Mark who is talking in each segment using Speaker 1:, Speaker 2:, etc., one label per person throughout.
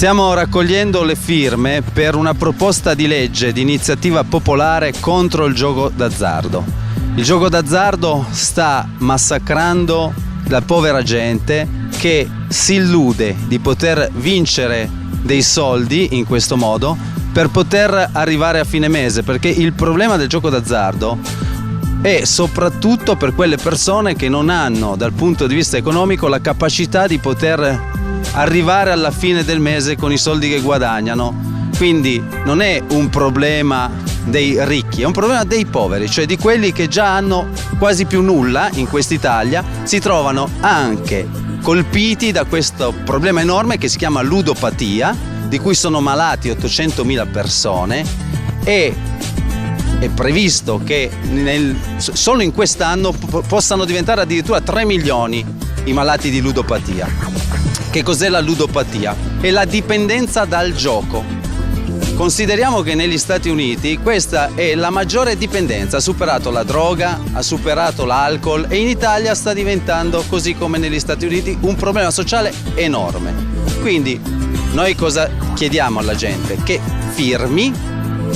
Speaker 1: Stiamo raccogliendo le firme per una proposta di legge di iniziativa popolare contro il gioco d'azzardo. Il gioco d'azzardo sta massacrando la povera gente che si illude di poter vincere dei soldi in questo modo per poter arrivare a fine mese, perché il problema del gioco d'azzardo è soprattutto per quelle persone che non hanno dal punto di vista economico la capacità di poter arrivare alla fine del mese con i soldi che guadagnano. Quindi non è un problema dei ricchi, è un problema dei poveri, cioè di quelli che già hanno quasi più nulla in quest'Italia, si trovano anche colpiti da questo problema enorme che si chiama ludopatia, di cui sono malati 800.000 persone, e è previsto che solo in quest'anno possano diventare addirittura 3 milioni i malati di ludopatia. Che cos'è la ludopatia? È la dipendenza dal gioco. Consideriamo che negli Stati Uniti questa è la maggiore dipendenza, ha superato la droga, ha superato l'alcol, e in Italia sta diventando, così come negli Stati Uniti, un problema sociale enorme. Quindi noi cosa chiediamo alla gente? Che firmi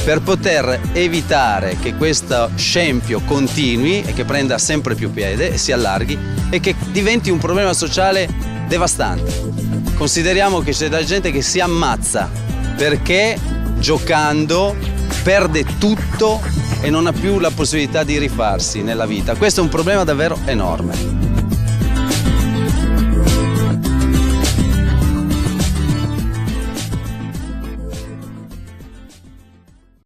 Speaker 1: per poter evitare che questo scempio continui e che prenda sempre più piede e si allarghi e che diventi un problema sociale devastante. Consideriamo che c'è della gente che si ammazza perché giocando perde tutto e non ha più la possibilità di rifarsi nella vita. Questo è un problema davvero enorme.